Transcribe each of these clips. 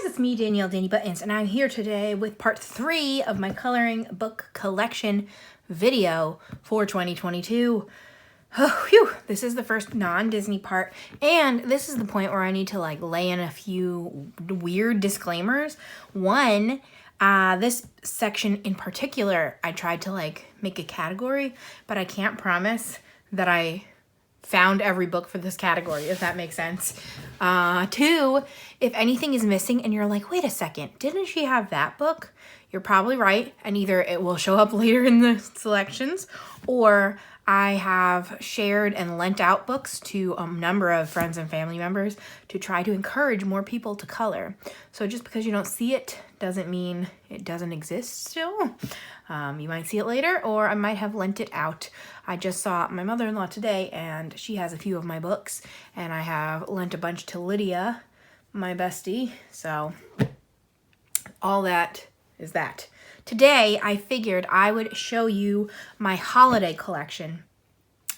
it's me, Danielle Danibuttons, and I'm here today with part 3 of my coloring book collection video for 2022. Oh, phew. This is the first non-Disney part, and this is the point where I need to lay in a few weird disclaimers. One, this section in particular, I tried to make a category, but I can't promise that I found every book for this category, if that makes sense. 2, if anything is missing and you're like, wait a second, didn't she have that book? You're probably right, and either it will show up later in the selections, or I have shared and lent out books to a number of friends and family members to try to encourage more people to color. So just because you don't see it doesn't mean it doesn't exist still. You might see it later, or I might have lent it out. I just saw my mother-in-law today, and she has a few of my books, and I have lent a bunch to Lydia, my bestie. So all that is that. Today, I figured I would show you my holiday collection.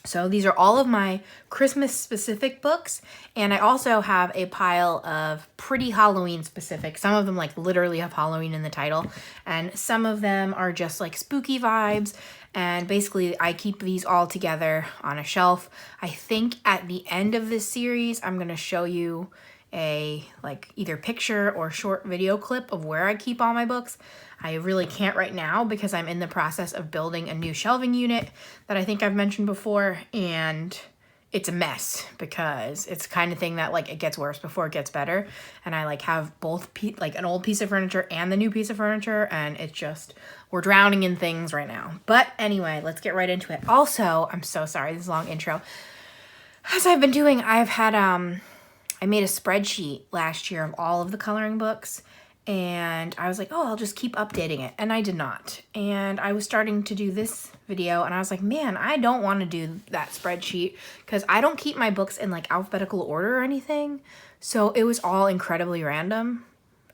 So these are all of my Christmas-specific books, and I also have a pile of pretty Halloween-specific. Some of them literally have Halloween in the title, and some of them are just spooky vibes, and basically I keep these all together on a shelf. I think at the end of this series, I'm going to show you a either picture or short video clip of where I keep all my books. I really can't right now because I'm in the process of building a new shelving unit that I think I've mentioned before, and it's a mess because it's the kind of thing that it gets worse before it gets better, and I have both an old piece of furniture and the new piece of furniture, and it's just, we're drowning in things right now. But anyway, let's get right into it. Also, I'm so sorry, this is a long intro. As I've been doing, I've had I made a spreadsheet last year of all of the coloring books, and I was like, oh, I'll just keep updating it, and I did not. And I was starting to do this video, and I was like, man, I don't want to do that spreadsheet because I don't keep my books in alphabetical order or anything, so it was all incredibly random,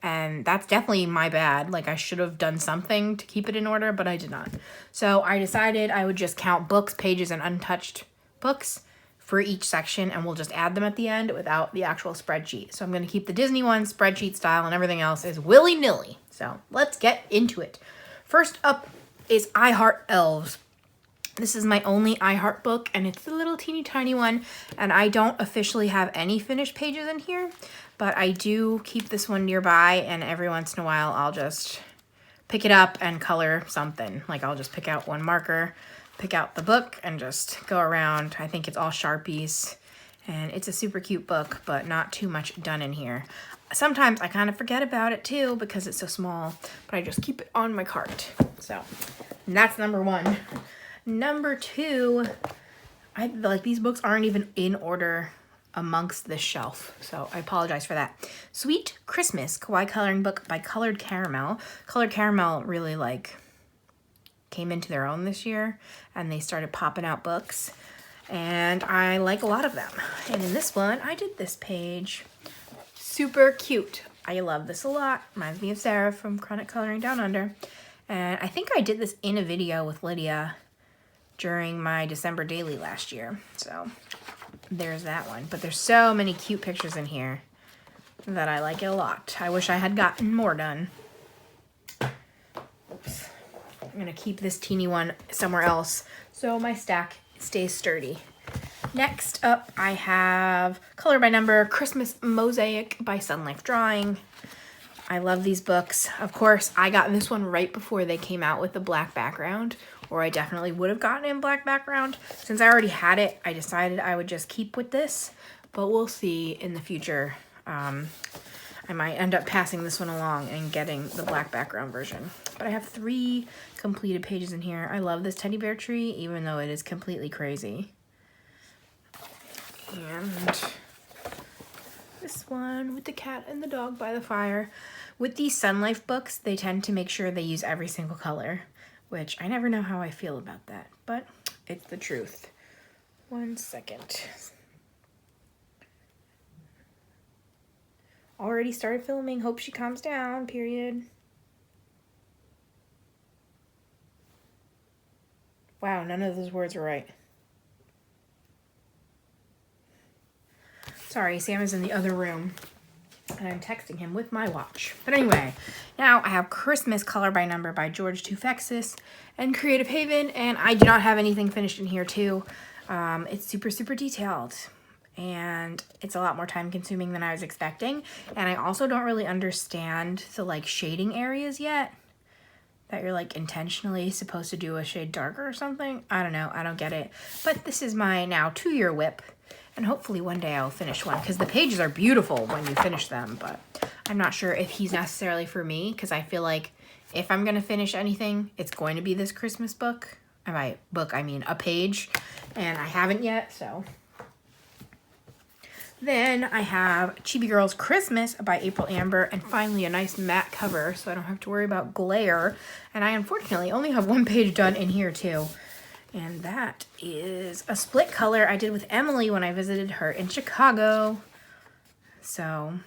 and that's definitely my bad. I should have done something to keep it in order, but I did not. So I decided I would just count books, pages, and untouched books for each section, and we'll just add them at the end without the actual spreadsheet. So I'm going to keep the Disney one spreadsheet style, and everything else is willy-nilly. So let's get into it. First up is I Heart Elves. This is my only I Heart book, and it's the little teeny tiny one, and I don't officially have any finished pages in here, but I do keep this one nearby, and every once in a while I'll just pick it up and color something. I'll just pick out one marker, pick out the book, and just go around. I think it's all Sharpies, and it's a super cute book, but not too much done in here. Sometimes I kind of forget about it too because it's so small, but I just keep it on my cart. So that's number 1. Number 2, these books aren't even in order amongst this shelf, so I apologize for that. Sweet Christmas Kawaii Coloring Book by Colored Caramel. Colored Caramel really came into their own this year, and they started popping out books, and I like a lot of them. And in this one, I did this page. Super cute. I love this a lot. Reminds me of Sarah from Chronic Coloring Down Under. And I think I did this in a video with Lydia during my December daily last year. So there's that one. But there's so many cute pictures in here that I like it a lot. I wish I had gotten more done. Oops. I'm going to keep this teeny one somewhere else so my stack stays sturdy. Next up, I have Color by Number Christmas Mosaic by Sun Life Drawing. I love these books. Of course, I got this one right before they came out with the black background, or I definitely would have gotten it in black background. Since I already had it, I decided I would just keep with this, but we'll see in the future. I might end up passing this one along and getting the black background version. But I have 3 completed pages in here. I love this teddy bear tree, even though it is completely crazy. And this one with the cat and the dog by the fire. With these Sun Life books, they tend to make sure they use every single color, which I never know how I feel about that, but it's the truth. 1 second. Already started filming. Hope she calms down, period. Wow, none of those words were right. Sorry, Sam is in the other room. And I'm texting him with my watch. But anyway, now I have Christmas Color by Number by George Tufexis and Creative Haven. And I do not have anything finished in here too. It's super, super detailed. And it's a lot more time consuming than I was expecting. And I also don't really understand the like shading areas yet. That you're like intentionally supposed to do a shade darker or something. I don't know. I don't get it. But this is my now 2-year whip. And hopefully one day I'll finish one because the pages are beautiful when you finish them. But I'm not sure if he's necessarily for me because I feel like if I'm going to finish anything, it's going to be this Christmas book. And by book, I mean a page. And I haven't yet, so. Then I have Chibi Girls Christmas by April Amber. And finally a nice matte cover so I don't have to worry about glare. And I unfortunately only have one page done in here too. And that is a split color I did with Emily when I visited her in Chicago. So,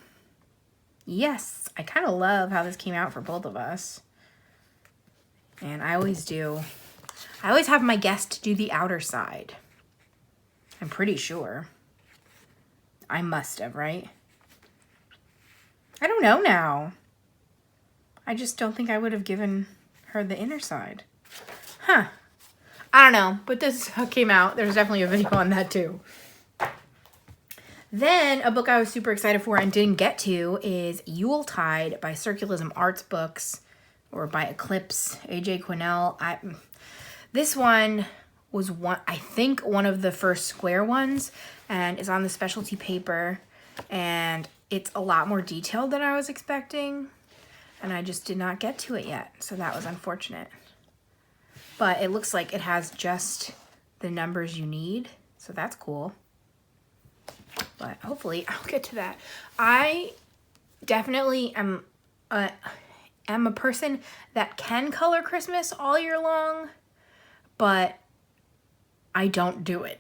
yes, I kind of love how this came out for both of us. And I always do. I always have my guest do the outer side. I'm pretty sure. I must have, right? I don't know now. I just don't think I would have given her the inner side. Huh. I don't know, but this is how it came out. There's definitely a video on that too. Then a book I was super excited for and didn't get to is Yuletide by Circulism Arts Books, or by Eclipse, AJ Quinnell. This one was I think one of the first square ones, and is on the specialty paper, and it's a lot more detailed than I was expecting, and I just did not get to it yet, so that was unfortunate. But it looks like it has just the numbers you need, so that's cool. But hopefully I'll get to that. I definitely am a person that can color Christmas all year long, but I don't do it.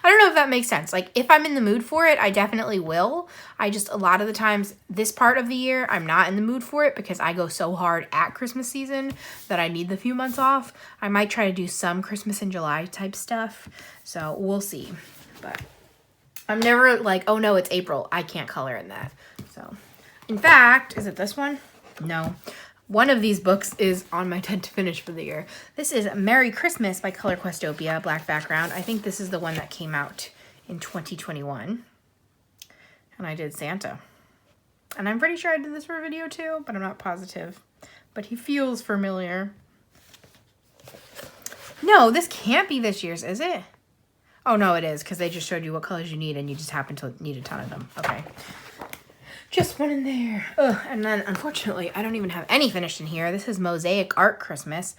I don't know if that makes sense. Like, if I'm in the mood for it, I definitely will. I just, a lot of the times, this part of the year, I'm not in the mood for it because I go so hard at Christmas season that I need the few months off. I might try to do some Christmas in July type stuff. So, we'll see. But I'm never like, oh no, it's April. I can't color in that. So, in fact, is it this one? No. One of these books is on my 10 to finish for the year. This is Merry Christmas by Color Questopia, black background. I think this is the one that came out in 2021. And I did Santa. And I'm pretty sure I did this for a video too, but I'm not positive. But he feels familiar. No, this can't be this year's, is it? Oh, no, it is, because they just showed you what colors you need, and you just happen to need a ton of them. Okay. Just one in there. Ugh. And then, unfortunately, I don't even have any finished in here. This is Mosaic Art Christmas,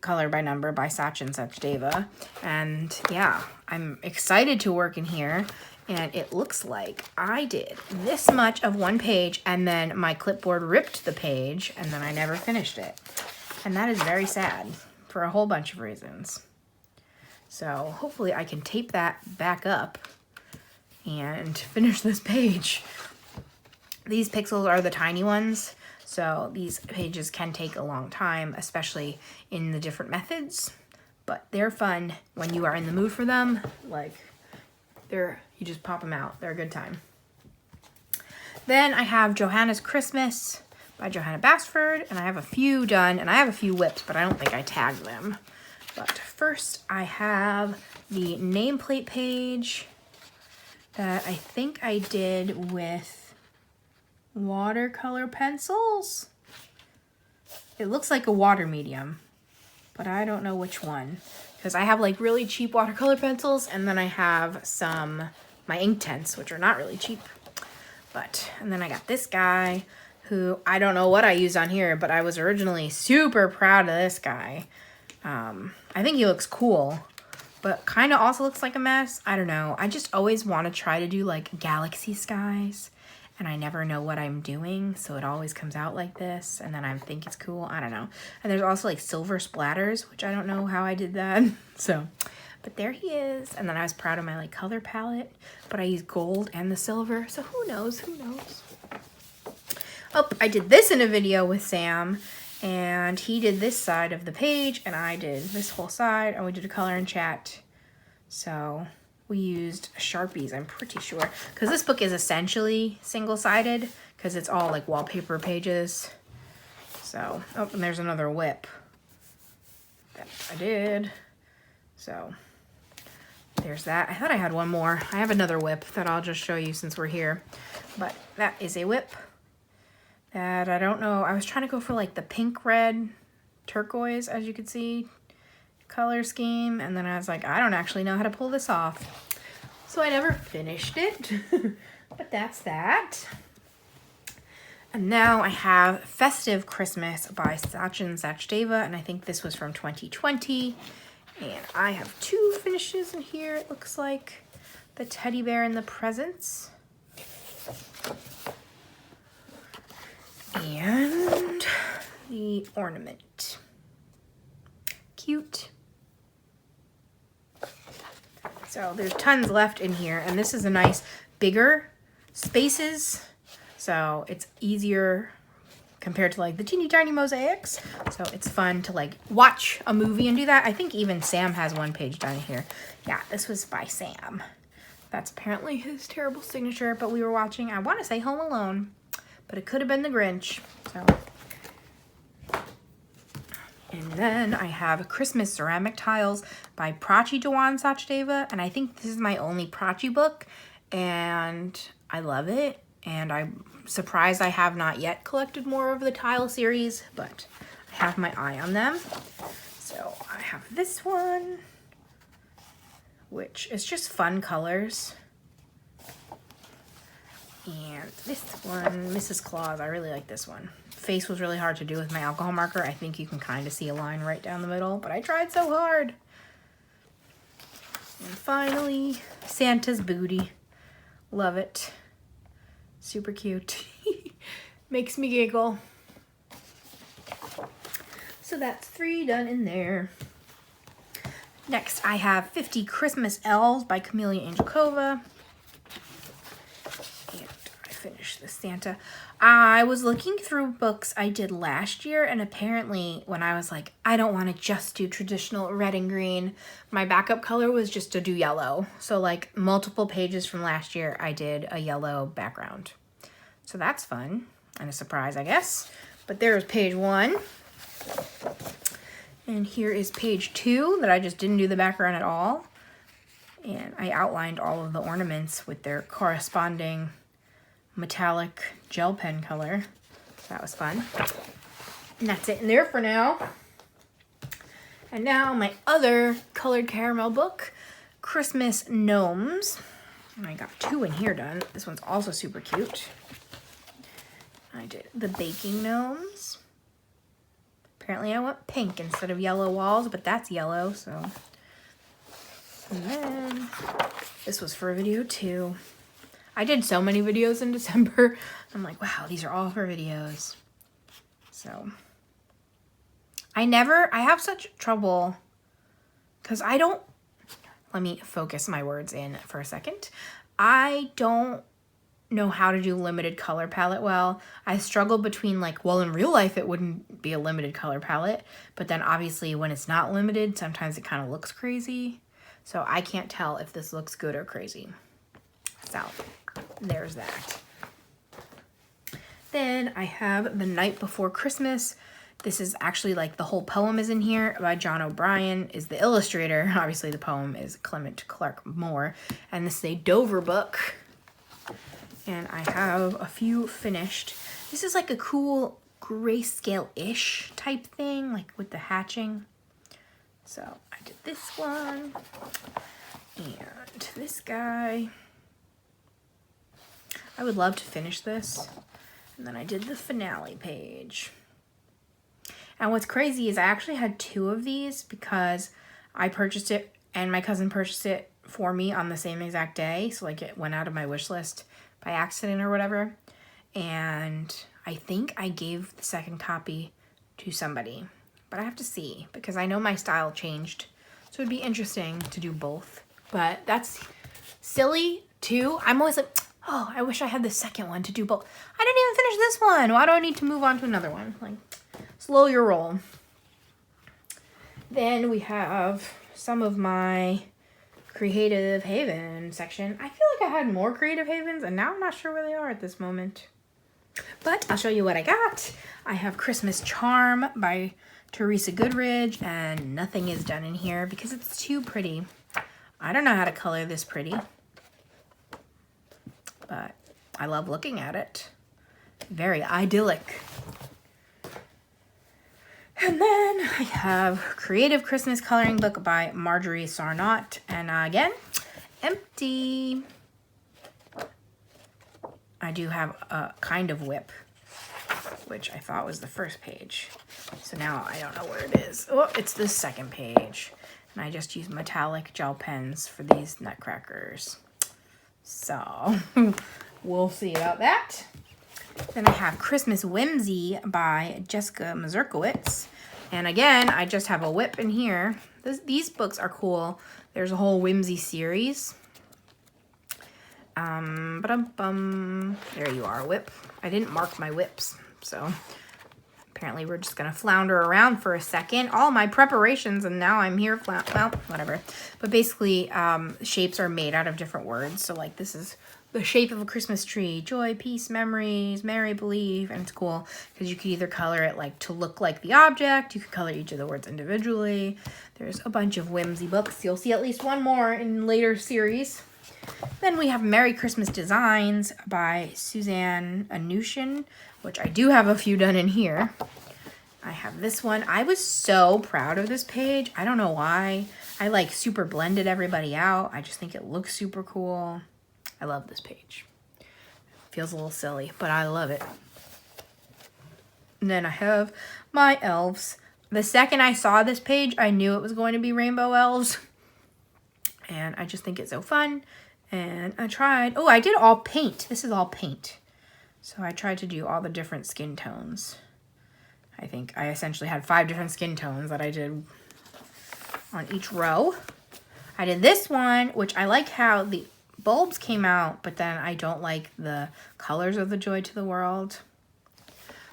Color by Number by Sachin Sachdeva. And, yeah, I'm excited to work in here. And it looks like I did this much of one page, and then my clipboard ripped the page, and then I never finished it. And that is very sad for a whole bunch of reasons. So, hopefully I can tape that back up and finish this page. These pixels are the tiny ones, so these pages can take a long time, especially in the different methods, but they're fun when you are in the mood for them. Like, you just pop them out. They're a good time. Then I have Johanna's Christmas by Johanna Basford, and I have a few done, and I have a few whipped, but I don't think I tagged them. But first I have the nameplate page that I think I did with watercolor pencils. It looks like a water medium, but I don't know which one, because I have like really cheap watercolor pencils, and then I have my Inktense, which are not really cheap. And then I got this guy who I don't know what I used on here, but I was originally super proud of this guy. I think he looks cool, but kind of also looks like a mess. I don't know. I just always want to try to do like galaxy skies, and I never know what I'm doing, so it always comes out like this, and then I think it's cool. I don't know. And there's also like silver splatters, which I don't know how I did that. But there he is. And then I was proud of my like color palette, but I used gold and the silver, so who knows? Oh, I did this in a video with Sam, and he did this side of the page, and I did this whole side, and we did a color and chat. So we used Sharpies, I'm pretty sure. Because this book is essentially single-sided because it's all like wallpaper pages. So, oh, and there's another whip that I did. So, there's that. I thought I had one more. I have another whip that I'll just show you since we're here. But that is a whip that I don't know. I was trying to go for like the pink, red, turquoise, as you can see, color scheme. And then I was like, I don't actually know how to pull this off. So I never finished it. But that's that. And now I have Festive Christmas by Sachin Sachdeva, and I think this was from 2020. And I have 2 finishes in here, it looks like. The teddy bear and the presents. And the ornament. Cute. So there's tons left in here, and this is a nice bigger spaces. So it's easier compared to like the teeny tiny mosaics. So it's fun to like watch a movie and do that. I think even Sam has one page down here. Yeah, this was by Sam. That's apparently his terrible signature, but we were watching, I want to say Home Alone, but it could have been The Grinch. So. And then I have Christmas Ceramic Tiles by Prachi Dewan Sachdeva, and I think this is my only Prachi book, and I love it. And I'm surprised I have not yet collected more of the tile series, but I have my eye on them. So I have this one, which is just fun colors. And this one, Mrs. Claus, I really like this one. Face was really hard to do with my alcohol marker. I think you can kind of see a line right down the middle, but I tried so hard. And finally, Santa's booty. Love it. Super cute. Makes me giggle. So that's 3 done in there. Next, I have 50 Christmas Elves by Camelia Angelkova. And I finished the Santa. I was looking through books I did last year, and apparently when I was like, I don't want to just do traditional red and green, my backup color was just to do yellow. So like multiple pages from last year, I did a yellow background. So that's fun and a surprise, I guess. But there's page 1. And here is page 2 that I just didn't do the background at all. And I outlined all of the ornaments with their corresponding metallic gel pen color. So that was fun. And that's it in there for now. And now my other colored caramel book, Christmas Gnomes. And I got 2 in here done. This one's also super cute. I did the baking gnomes. Apparently I went pink instead of yellow walls, but that's yellow, so. And then this was for video 2. I did so many videos in December. I'm like, wow, these are all for videos. So I have such trouble because let me focus my words in for a second. I don't know how to do limited color palette well. I struggle between like, well, in real life it wouldn't be a limited color palette, but then obviously when it's not limited, sometimes it kind of looks crazy. So I can't tell if this looks good or crazy. So there's that. Then I have The Night Before Christmas. This is actually like the whole poem is in here by John O'Brien is the illustrator. Obviously the poem is Clement Clark Moore. And this is a Dover book. And I have a few finished. This is like a cool grayscale-ish type thing, like with the hatching. So I did this one and this guy. I would love to finish this. And then I did the finale page. And what's crazy is I actually had 2 of these because I purchased it and my cousin purchased it for me on the same exact day. So like it went out of my wish list by accident or whatever. And I think I gave the second copy to somebody. But I have to see because I know my style changed. So it'd be interesting to do both. But that's silly too. I'm always like, oh, I wish I had the second one to do both. I didn't even finish this one. Why do I need to move on to another one? Like, slow your roll. Then we have some of my Creative Haven section. I feel like I had more Creative Havens, and now I'm not sure where they are at this moment. But I'll show you what I got. I have Christmas Charm by Teresa Goodridge, and nothing is done in here because it's too pretty. I don't know how to color this pretty, but I love looking at it. Very idyllic. And then I have Creative Christmas Coloring Book by Marjorie Sarnott, and again, empty. I do have a kind of whip, which I thought was the first page. So now I don't know where it is. Oh, it's the second page. And I just use metallic gel pens for these nutcrackers. So we'll see about that. Then I have Christmas Whimsy by Jessica Mazurkowitz. And again, I just have a whip in here. These books are cool. There's a whole Whimsy series. There you are, whip. I didn't mark my whips, so apparently we're just gonna flounder around for a second. All my preparations, and now I'm here, well, whatever. But basically, shapes are made out of different words. So like this is the shape of a Christmas tree, joy, peace, memories, merry, believe, and it's cool because you could either color it like to look like the object, you could color each of the words individually. There's a bunch of whimsy books. You'll see at least one more in later series. Then we have Merry Christmas Designs by Suzanne Anushin, which I do have a few done in here. I have this one. I was so proud of this page. I don't know why. I like super blended everybody out. I just think it looks super cool. I love this page. Feels a little silly, but I love it. And then I have my elves. The second I saw this page, I knew it was going to be rainbow elves. And I just think it's so fun. And I tried, oh, I did all paint. This is all paint. So I tried to do all the different skin tones. I think I essentially had 5 different skin tones that I did on each row. I did this one, which I like how the bulbs came out, but then I don't like the colors of the Joy to the World.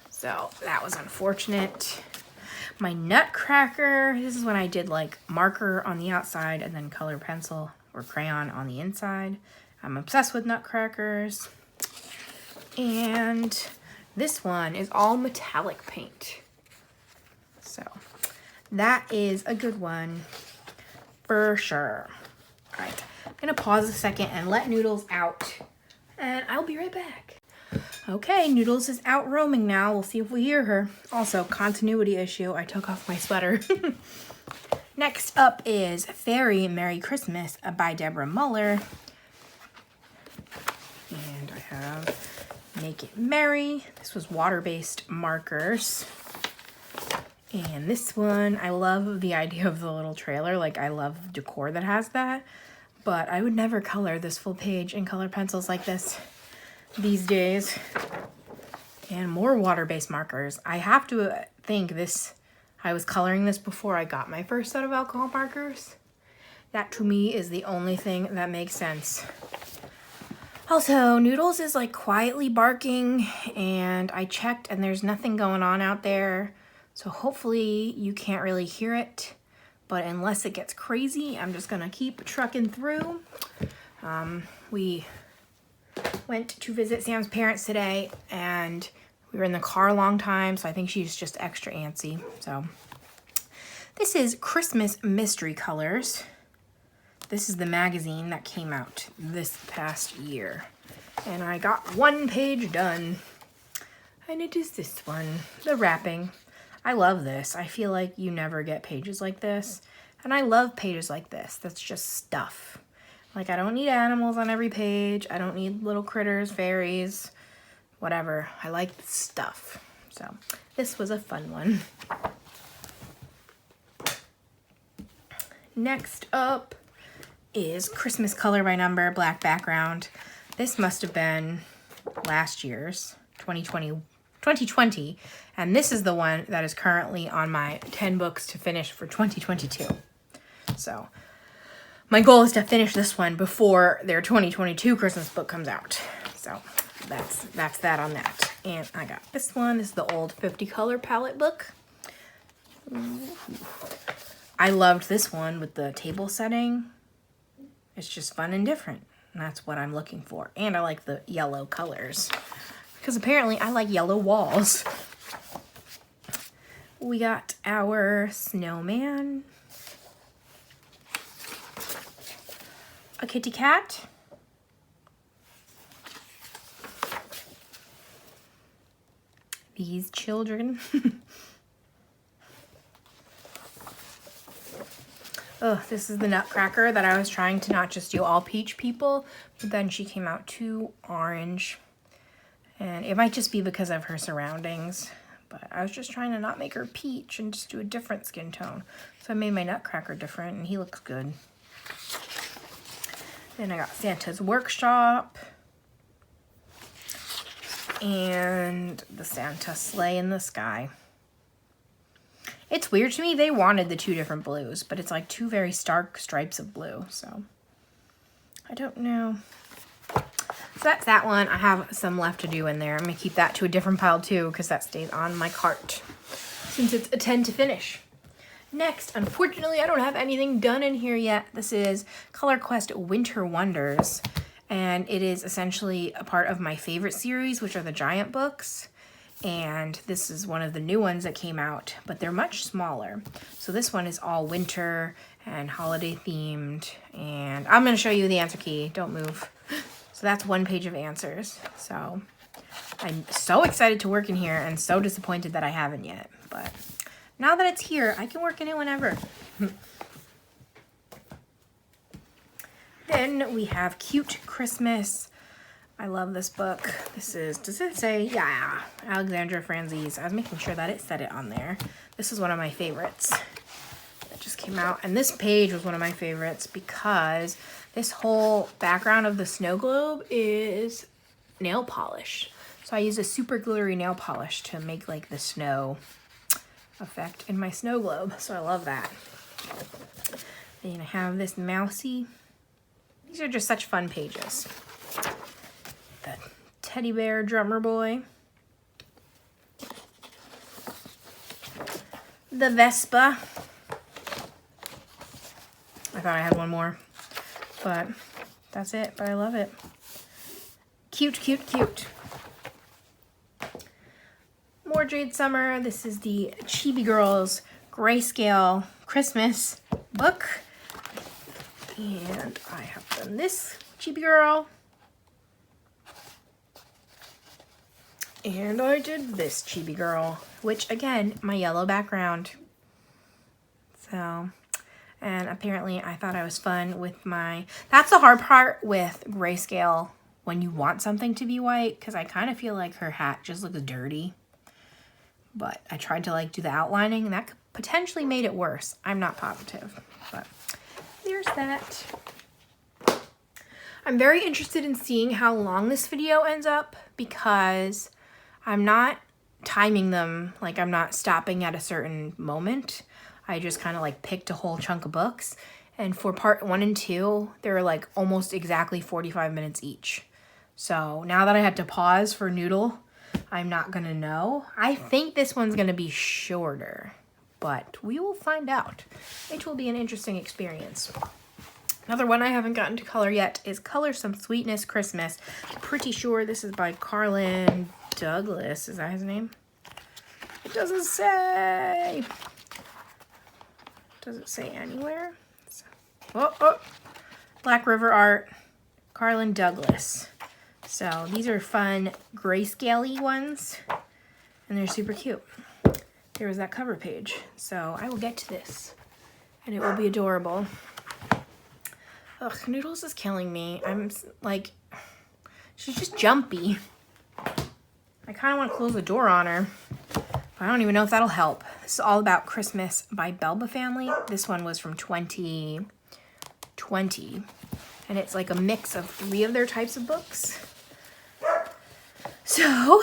So that was unfortunate. My Nutcracker, this is when I did like marker on the outside and then color pencil or crayon on the inside. I'm obsessed with Nutcrackers. And this one is all metallic paint. So that is a good one for sure. All right, I'm gonna pause a second and let Noodles out, and I'll be right back. Okay, Noodles is out roaming now. We'll see if we hear her. Also, continuity issue. I took off my sweater. Next up is Fairy Merry Christmas by Deborah Muller. And I have Make It Merry. This was water-based markers. And this one, I love the idea of the little trailer. Like, I love decor that has that. But I would never color this full page in color pencils like this these days. And more water-based markers. I have to think this, I was coloring this before I got my first set of alcohol markers. That to me is the only thing that makes sense. Also, Noodles is like quietly barking, and I checked and there's nothing going on out there. So hopefully you can't really hear it. But unless it gets crazy, I'm just gonna keep trucking through. We went to visit Sam's parents today, and we were in the car a long time, so I think she's just extra antsy. So this is Christmas Mystery Colors. This is the magazine that came out this past year. And I got 1 page done. And it is this one, the wrapping. I love this. I feel like you never get pages like this. And I love pages like this. That's just stuff. Like, I don't need animals on every page. I don't need little critters, fairies, whatever. I like stuff. So this was a fun one. Next up is Christmas Color by Number, black background. This must have been last year's, 2020. And this is the one that is currently on my 10 books to finish for 2022. So my goal is to finish this one before their 2022 Christmas book comes out. So that's that on that. And I got this one. This is the old 50 color palette book. I loved this one with the table setting. It's just fun and different. And that's what I'm looking for. And I like the yellow colors. Because apparently I like yellow walls. We got our snowman. A kitty cat. These children. Oh, this is the Nutcracker that I was trying to not just do all peach people, but then she came out too orange. And it might just be because of her surroundings, but I was just trying to not make her peach and just do a different skin tone. So I made my Nutcracker different, and he looks good. Then I got Santa's Workshop. And the Santa sleigh in the sky. It's weird to me, they wanted the two different blues, but it's like two very stark stripes of blue, so I don't know. So that's that one. I have some left to do in there. I'm gonna keep that to a different pile too, because that stays on my cart since it's a 10 to finish. Next, unfortunately, I don't have anything done in here yet. This is Color Quest Winter Wonders, and it is essentially a part of my favorite series, which are the giant books. And this is one of the new ones that came out, but they're much smaller. So this one is all winter and holiday themed. And I'm going to show you the answer key. Don't move. So that's one page of answers. So I'm so excited to work in here and so disappointed that I haven't yet. But now that it's here, I can work in it whenever. Then we have Cute Christmas. I love this book. This is, does it say? Yeah, Alexandra Franzese. I was making sure that it said it on there. This is one of my favorites that just came out. And this page was one of my favorites because this whole background of the snow globe is nail polish. So I use a super glittery nail polish to make like the snow effect in my snow globe. So I love that. Then I have this mousy. These are just such fun pages. The teddy bear drummer boy. The Vespa. I thought I had one more, but that's it, but I love it. Cute, cute, cute. More Jade Summer. This is the Chibi Girls Grayscale Christmas book. And I have done this Chibi Girl. And I did this Chibi Girl, which again, my yellow background. So, and apparently I thought I was fun with my, that's the hard part with grayscale when you want something to be white, because I kind of feel like her hat just looks dirty. But I tried to like do the outlining and that potentially made it worse. I'm not positive, but there's that. I'm very interested in seeing how long this video ends up because I'm not timing them, like I'm not stopping at a certain moment. I just kind of like picked a whole chunk of books. And for part 1 and 2, they're like almost exactly 45 minutes each. So now that I had to pause for Noodle, I'm not gonna know. I think this one's gonna be shorter, but we will find out. It will be an interesting experience. Another one I haven't gotten to color yet is Color Some Sweetness Christmas. Pretty sure this is by Carlin Douglas. Is that his name? It doesn't say. Does it say anywhere? Oh. Black River Art, Carlin Douglas. So these are fun grayscale-y ones, and they're super cute. There was that cover page. So I will get to this, and it will be adorable. Ugh, Noodles is killing me. I'm like, she's just jumpy. I kind of want to close the door on her, but I don't even know if that'll help. This is All About Christmas by Belba Family. This one was from 2020, and it's like a mix of 3 of their types of books. So,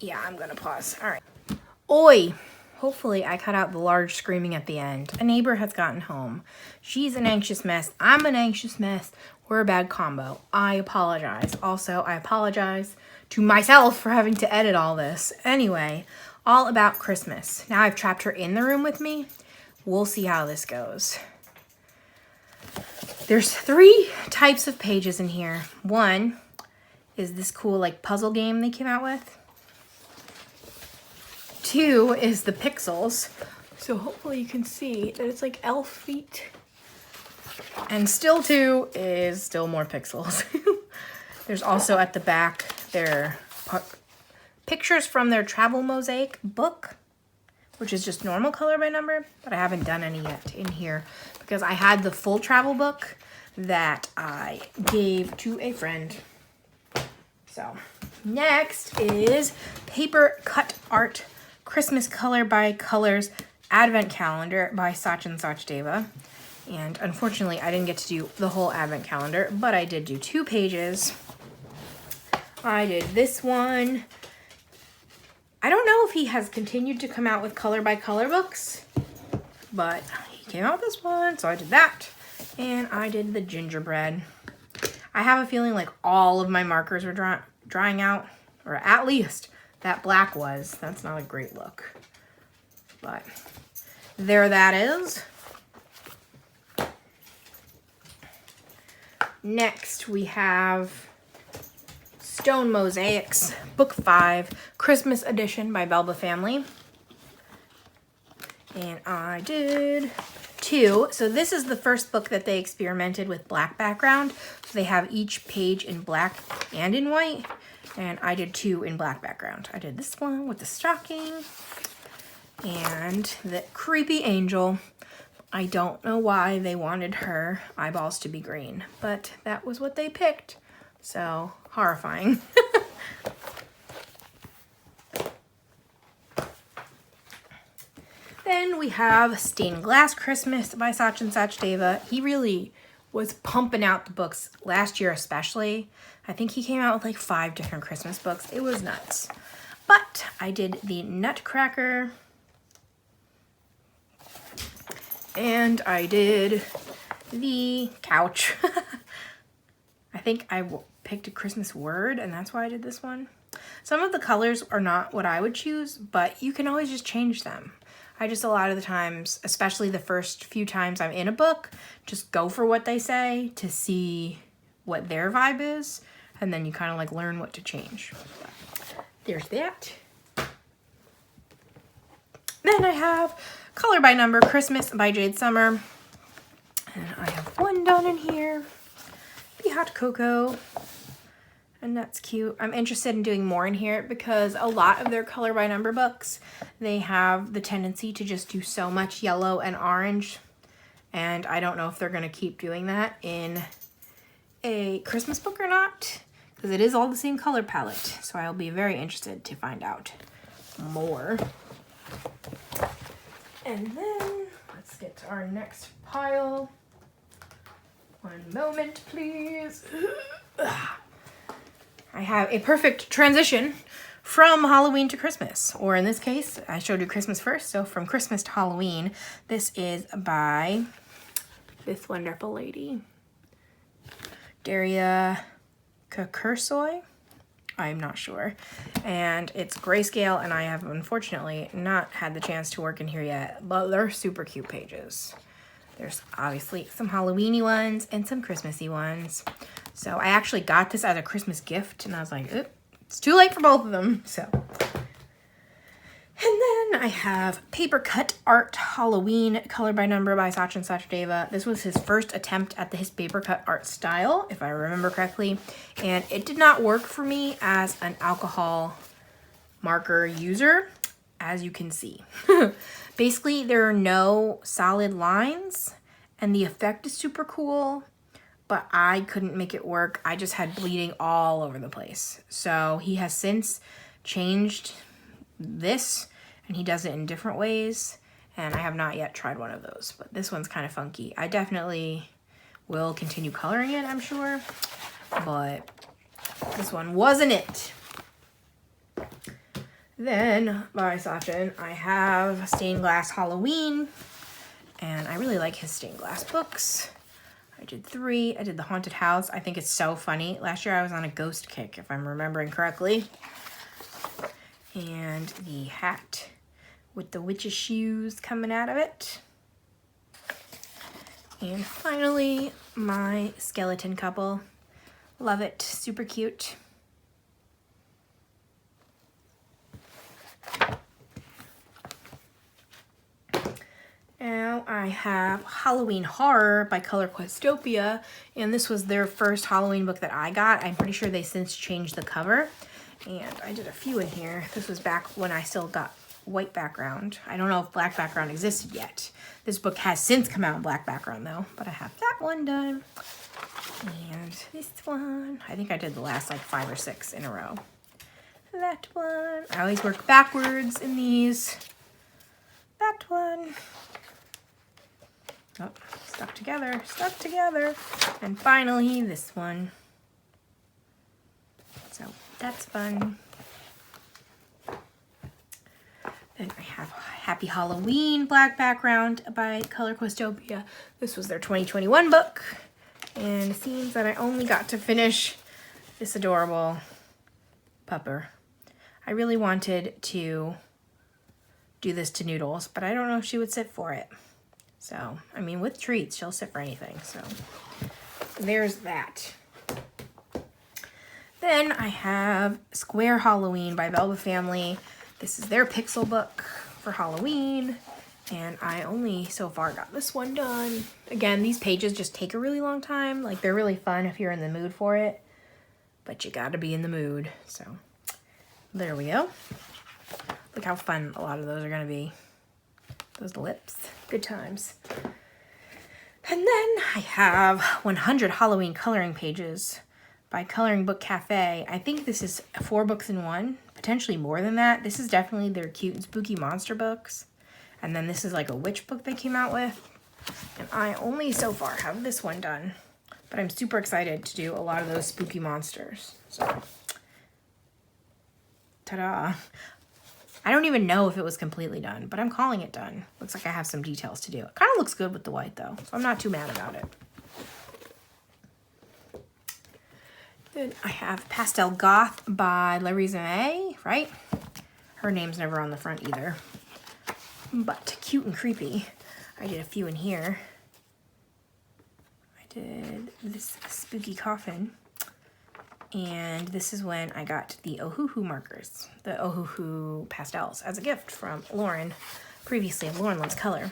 yeah, I'm gonna pause. All right. Oi! Hopefully I cut out the large screaming at the end. A neighbor has gotten home. She's an anxious mess. I'm an anxious mess. We're a bad combo. I apologize. Also, I apologize to myself for having to edit all this. Anyway, All About Christmas. Now I've trapped her in the room with me. We'll see how this goes. There's 3 types of pages in here. One is this cool like puzzle game they came out with. 2 is the pixels. So hopefully you can see that it's like elf feet. And still 2 is still more pixels. There's also at the back their pictures from their travel mosaic book, which is just normal color by number, but I haven't done any yet in here because I had the full travel book that I gave to a friend. So next is Paper Cut Art Christmas Color by Colors Advent Calendar by Sachdeva. And unfortunately, I didn't get to do the whole Advent Calendar, but I did do 2 pages. I did this one. I don't know if he has continued to come out with color by color books, but he came out with this one, so I did that. And I did the gingerbread. I have a feeling like all of my markers were drying out, or at least that black was. That's not a great look. But there that is. Next we have Stone Mosaics, Book 5, Christmas Edition by Belba Family. And I did 2. So this is the first book that they experimented with black background. So they have each page in black and in white. And I did 2 in black background. I did this one with the stocking and the creepy angel. I don't know why they wanted her eyeballs to be green, but that was what they picked. So horrifying. Then we have Stained Glass Christmas by Sachdeva. He really was pumping out the books last year especially. I think he came out with like 5 different Christmas books. It was nuts. But I did the Nutcracker. And I did the couch. I think I picked a Christmas word, and that's why I did this one. Some of the colors are not what I would choose, but you can always just change them. I just, a lot of the times, especially the first few times I'm in a book, just go for what they say to see what their vibe is, and then you kind of like learn what to change. But there's that. Then I have Color by Number Christmas by Jade Summer. And I have one done in here. Be Hot Cocoa. And that's cute. I'm interested in doing more in here because a lot of their color by number books, they have the tendency to just do so much yellow and orange. And I don't know if they're going to keep doing that in a Christmas book or not, because it is all the same color palette. So I'll be very interested to find out more. And then let's get to our next pile. One moment, please. I have a perfect transition from Halloween to Christmas, or in this case, I showed you Christmas first, so from Christmas to Halloween. This is by this wonderful lady, Daria Kakursoy. I'm not sure. And it's grayscale, and I have unfortunately not had the chance to work in here yet, but they're super cute pages. There's obviously some Halloween-y ones and some Christmassy ones. So I actually got this as a Christmas gift, and I was like, it's too late for both of them. So, and then I have Paper Cut Art Halloween Color by Number by Sachdeva. This was his first attempt at his paper cut art style, if I remember correctly, and it did not work for me as an alcohol marker user, as you can see. Basically, there are no solid lines, and the effect is super cool, but I couldn't make it work. I just had bleeding all over the place. So he has since changed this, and he does it in different ways, and I have not yet tried one of those, but this one's kind of funky. I definitely will continue coloring it, I'm sure, but this one wasn't it. Then by Sachin, I have Stained Glass Halloween, and I really like his stained glass books. I did 3. I did the Haunted House. I think it's so funny. Last year I was on a ghost kick, if I'm remembering correctly. And the hat with the witch's shoes coming out of it. And finally, my skeleton couple. Love it, super cute. Now I have Halloween Horror by Color Questopia, and this was their first Halloween book that I got. I'm pretty sure they since changed the cover, and I did a few in here. This was back when I still got white background. I don't know if black background existed yet. This book has since come out in black background though, but I have that one done. And this one, I think I did the last like 5 or 6 in a row. That one, I always work backwards in these. That one. Oh, stuck together, stuck together. And finally, this one. So that's fun. Then I have Happy Halloween Black Background by Color Questopia. This was their 2021 book. And it seems that I only got to finish this adorable pupper. I really wanted to do this to Noodles, but I don't know if she would sit for it. So, I mean, with treats, she'll sit for anything. So, there's that. Then I have Square Halloween by Belba Family. This is their pixel book for Halloween. And I only so far got this one done. Again, these pages just take a really long time. Like, they're really fun if you're in the mood for it. But you gotta be in the mood. So, there we go. Look how fun a lot of those are gonna be. Those lips. Good times. And then I have 100 Halloween coloring pages by Coloring Book Cafe. I think this is 4 books in one, potentially more than that. This is definitely their cute and spooky monster books. And then this is like a witch book they came out with. And I only so far have this one done. But I'm super excited to do a lot of those spooky monsters. So, ta-da. I don't even know if it was completely done, but I'm calling it done. Looks like I have some details to do. It kind of looks good with the white though, so I'm not too mad about it. Then I have Pastel Goth by La Raisonnée, right? Her name's never on the front either. But cute and creepy. I did a few in here. I did this spooky coffin. And this is when I got the Ohuhu markers, the Ohuhu pastels, as a gift from Lauren, previously of Lauren Loves Color.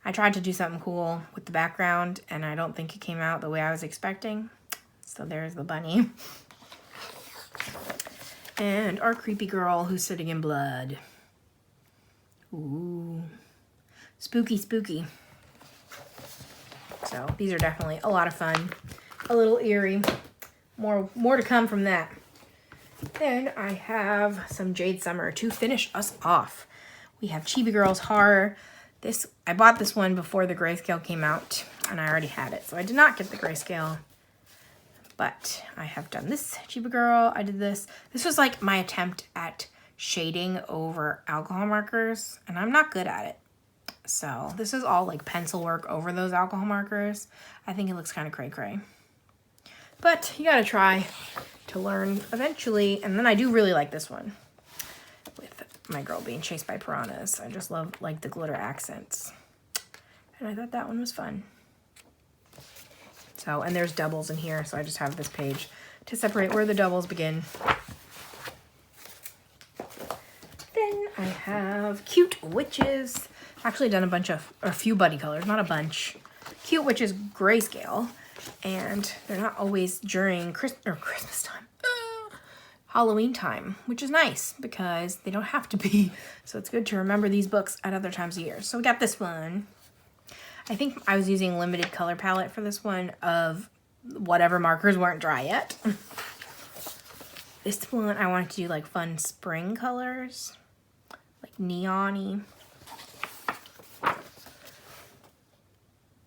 I tried to do something cool with the background, and I don't think it came out the way I was expecting. So there's the bunny. And our creepy girl who's sitting in blood. Ooh. Spooky, spooky. So these are definitely a lot of fun. A little eerie. More to come from that. Then I have some Jade Summer to finish us off. We have Chibi Girls Horror. I bought this one before the grayscale came out, and I already had it, so I did not get the grayscale. But I have done this Chibi Girl. I did this. This was like my attempt at shading over alcohol markers, and I'm not good at it. So this is all like pencil work over those alcohol markers. I think it looks kind of cray-cray. But you gotta try to learn eventually. And then I do really like this one with my girl being chased by piranhas. I just love like the glitter accents. And I thought that one was fun. So, and there's doubles in here. So I just have this page to separate where the doubles begin. Then I have Cute Witches. Actually done a few buddy colors, not a bunch. Cute Witches grayscale. And they're not always during Christmas time, Halloween time, which is nice because they don't have to be. So it's good to remember these books at other times of year. So we got this one. I think I was using limited color palette for this one of whatever markers weren't dry yet. This one I wanted to do like fun spring colors, like neon-y.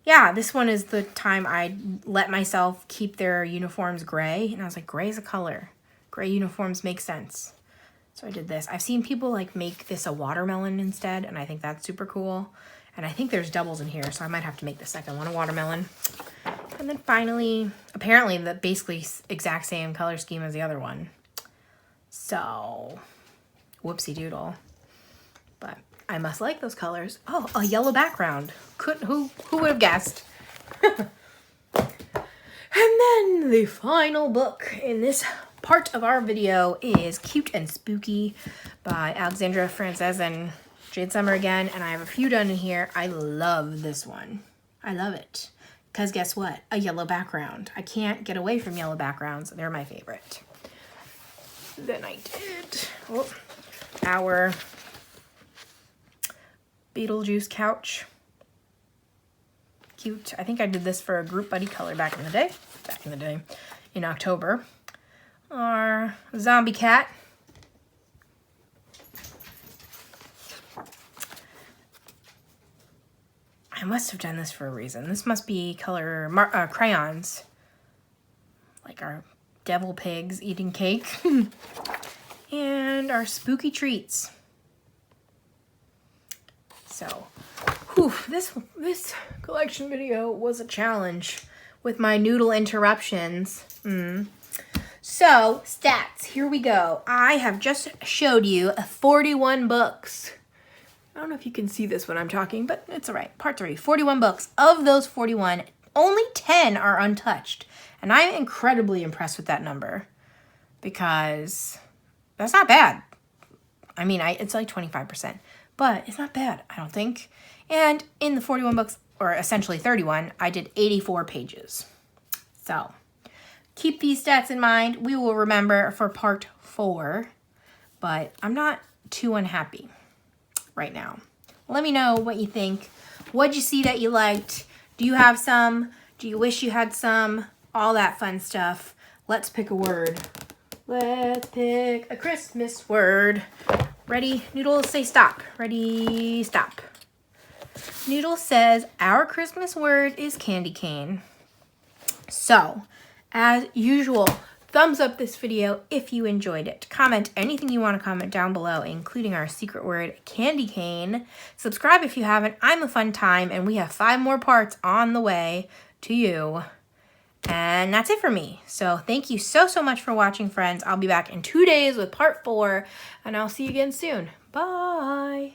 Yeah, this one is the time I let myself keep their uniforms gray. And I was like, gray is a color. Gray uniforms make sense. So I did this. I've seen people like make this a watermelon instead. And I think that's super cool. And I think there's doubles in here. So I might have to make the second one a watermelon. And then finally, apparently the basically exact same color scheme as the other one. So, whoopsie doodle. But I must like those colors. Oh, a yellow background. Who would have guessed? And then the final book in this part of our video is Cute and Spooky by Alexandra, Frances, and Jade Summer again. And I have a few done in here. I love this one. I love it. Because guess what? A yellow background. I can't get away from yellow backgrounds. They're my favorite. Then I did our Beetlejuice couch. Cute. I think I did this for a group buddy color back in the day. In October. Our zombie cat. I must have done this for a reason. This must be color crayons. Like our devil pigs eating cake. And our spooky treats. So, this collection video was a challenge with my noodle interruptions. So, stats, here we go. I have just showed you 41 books. I don't know if you can see this when I'm talking, but it's all right. Part 3, 41 books. Of those 41, only 10 are untouched. And I'm incredibly impressed with that number because that's not bad. I mean, it's like 25%, but it's not bad, I don't think. And in the 41 books, or essentially 31, I did 84 pages. So keep these stats in mind. We will remember for part 4, but I'm not too unhappy right now. Let me know what you think. What'd you see that you liked? Do you have some? Do you wish you had some? All that fun stuff. Let's pick a word. Let's pick a Christmas word. Ready? Noodles, say stop. Ready, stop. Noodle says our Christmas word is candy cane. So, as usual, thumbs up this video if you enjoyed it. Comment anything you want to comment down below, including our secret word, candy cane. Subscribe if you haven't. I'm a fun time, and we have 5 more parts on the way to you. And that's it for me. So thank you so much for watching, friends. I'll be back in 2 days with part 4, and I'll see you again soon. Bye.